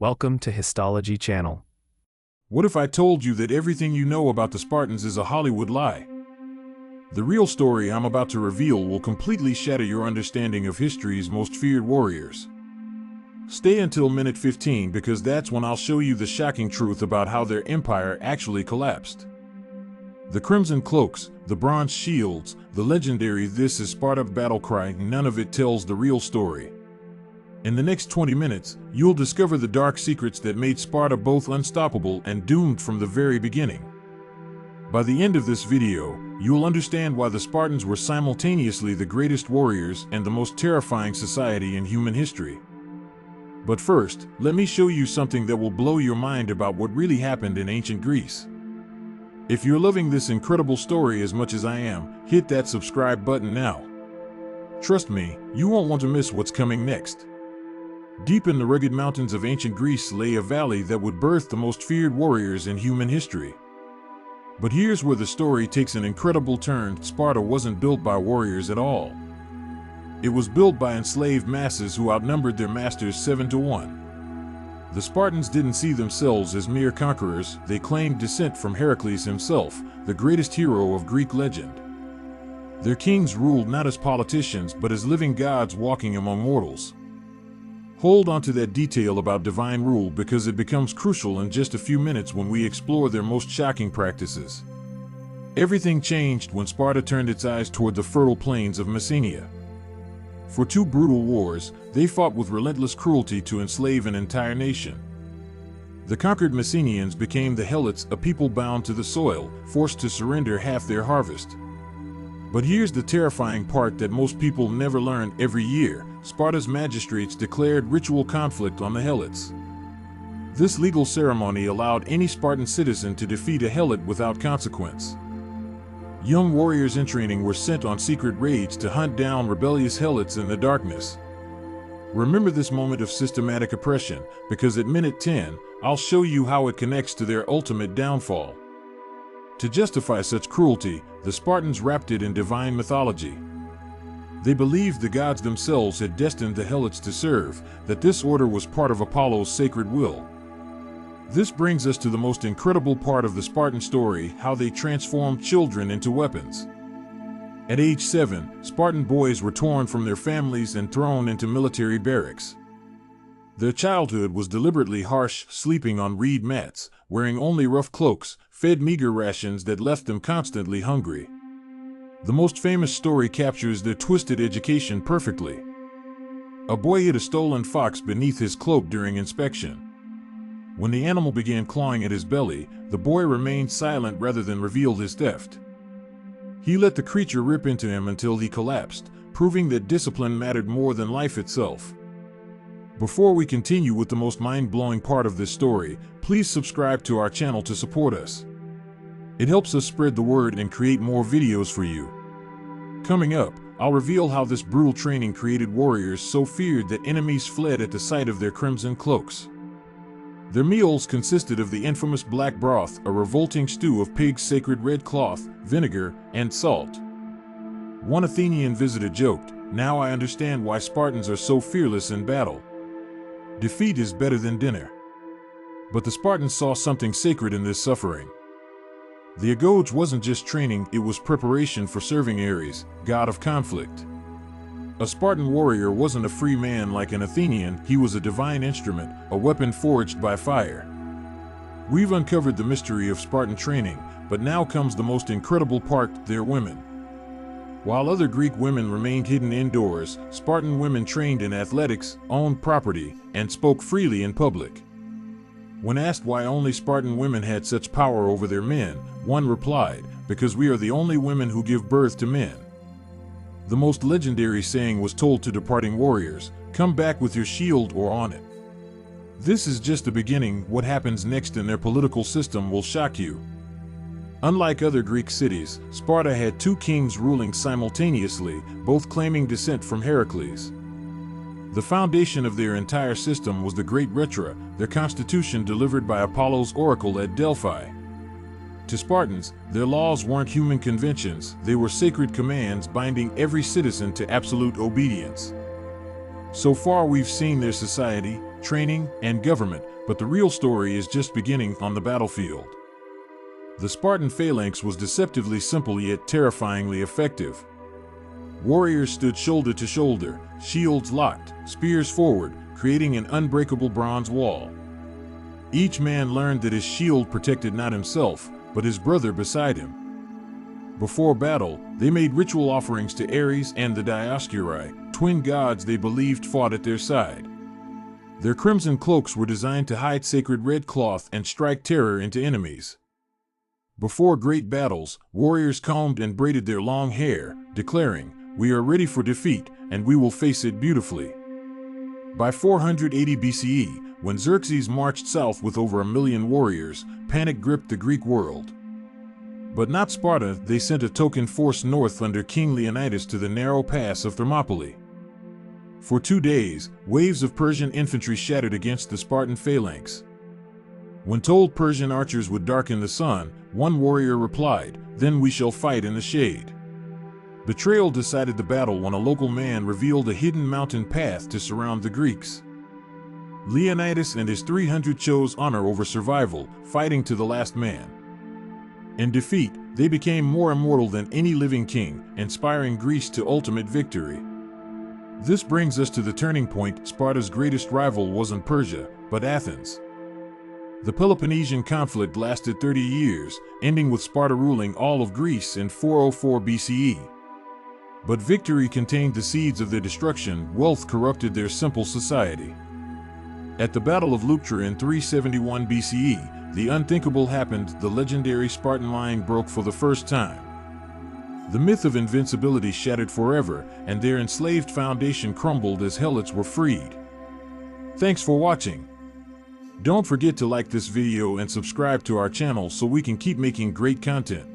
Welcome to Histology Channel. What if I told you that everything you know about the Spartans is a Hollywood lie? The real story I'm about to reveal will completely shatter your understanding of history's most feared warriors. Stay until minute 15 because that's when I'll show you the shocking truth about how their empire actually collapsed. The crimson cloaks, the bronze shields, the legendary "This is Sparta" battle cry, none of it tells the real story. In the next 20 minutes, you'll discover the dark secrets that made Sparta both unstoppable and doomed from the very beginning. By the end of this video, you'll understand why the Spartans were simultaneously the greatest warriors and the most terrifying society in human history. But first, let me show you something that will blow your mind about what really happened in ancient Greece. If you're loving this incredible story as much as I am, hit that subscribe button now. Trust me, you won't want to miss what's coming next. Deep in the rugged mountains of ancient Greece lay a valley that would birth the most feared warriors in human history. But here's where the story takes an incredible turn. Sparta wasn't built by warriors at all. It was built by enslaved masses who outnumbered their masters 7-1. The Spartans didn't see themselves as mere conquerors, they claimed descent from Heracles himself, the greatest hero of Greek legend. Their kings ruled not as politicians but as living gods walking among mortals. Hold on to that detail about divine rule because it becomes crucial in just a few minutes when we explore their most shocking practices. Everything changed when Sparta turned its eyes toward the fertile plains of Messenia. For 2 brutal wars, they fought with relentless cruelty to enslave an entire nation. The conquered Messenians became the Helots, a people bound to the soil, forced to surrender half their harvest. But here's the terrifying part that most people never learn. Every year, Sparta's magistrates declared ritual conflict on the Helots. This legal ceremony allowed any Spartan citizen to defeat a Helot without consequence. Young warriors in training were sent on secret raids to hunt down rebellious Helots in the darkness. Remember this moment of systematic oppression, because at minute 10, I'll show you how it connects to their ultimate downfall. To justify such cruelty, the Spartans wrapped it in divine mythology. They believed the gods themselves had destined the Helots to serve, that this order was part of Apollo's sacred will. This brings us to the most incredible part of the Spartan story, how they transformed children into weapons. At age 7, Spartan boys were torn from their families and thrown into military barracks. Their childhood was deliberately harsh, sleeping on reed mats, wearing only rough cloaks, fed meager rations that left them constantly hungry. The most famous story captures their twisted education perfectly. A boy hid a stolen fox beneath his cloak during inspection. When the animal began clawing at his belly, the boy remained silent rather than reveal his theft. He let the creature rip into him until he collapsed, proving that discipline mattered more than life itself. Before we continue with the most mind-blowing part of this story, please subscribe to our channel to support us. It helps us spread the word and create more videos for you. Coming up, I'll reveal how this brutal training created warriors so feared that enemies fled at the sight of their crimson cloaks. Their meals consisted of the infamous black broth, a revolting stew of pig's sacred red cloth, vinegar, and salt. One Athenian visitor joked, "Now I understand why Spartans are so fearless in battle. Defeat is better than dinner." But the Spartans saw something sacred in this suffering. The Agoge wasn't just training, it was preparation for serving Ares, god of conflict. A Spartan warrior wasn't a free man like an Athenian, he was a divine instrument, a weapon forged by fire. We've uncovered the mystery of Spartan training, but now comes the most incredible part: their women. While other Greek women remained hidden indoors, Spartan women trained in athletics, owned property, and spoke freely in public. When asked why only Spartan women had such power over their men, one replied, "Because we are the only women who give birth to men." The most legendary saying was told to departing warriors, "Come back with your shield or on it." This is just the beginning. What happens next in their political system will shock you. Unlike other Greek cities, Sparta had 2 kings ruling simultaneously, both claiming descent from Heracles. The foundation of their entire system was the Great Retra, their constitution delivered by Apollo's oracle at Delphi. To Spartans, their laws weren't human conventions, they were sacred commands binding every citizen to absolute obedience. So far we've seen their society, training, and government, but the real story is just beginning on the battlefield. The Spartan phalanx was deceptively simple yet terrifyingly effective. Warriors stood shoulder to shoulder, shields locked, spears forward, creating an unbreakable bronze wall. Each man learned that his shield protected not himself, but his brother beside him. Before battle, they made ritual offerings to Ares and the Dioscuri, twin gods they believed fought at their side. Their crimson cloaks were designed to hide sacred red cloth and strike terror into enemies. Before great battles, warriors combed and braided their long hair, declaring, "We are ready for defeat, and we will face it beautifully." By 480 BCE, when Xerxes marched south with over 1,000,000 warriors, panic gripped the Greek world. But not Sparta, they sent a token force north under King Leonidas to the narrow pass of Thermopylae. For 2 days, waves of Persian infantry shattered against the Spartan phalanx. When told Persian archers would darken the sun, one warrior replied, "Then we shall fight in the shade." Betrayal decided the battle when a local man revealed a hidden mountain path to surround the Greeks. Leonidas and his 300 chose honor over survival, fighting to the last man. In defeat, they became more immortal than any living king, inspiring Greece to ultimate victory. This brings us to the turning point. Sparta's greatest rival wasn't Persia, but Athens. The Peloponnesian conflict lasted 30 years, ending with Sparta ruling all of Greece in 404 BCE. But victory contained the seeds of their destruction. Wealth corrupted their simple society. At the Battle of Leuctra in 371 BCE, the unthinkable happened. The legendary Spartan line broke for the first time. The myth of invincibility shattered forever, and their enslaved foundation crumbled as helots were freed. Thanks for watching. Don't forget to like this video and subscribe to our channel so we can keep making great content.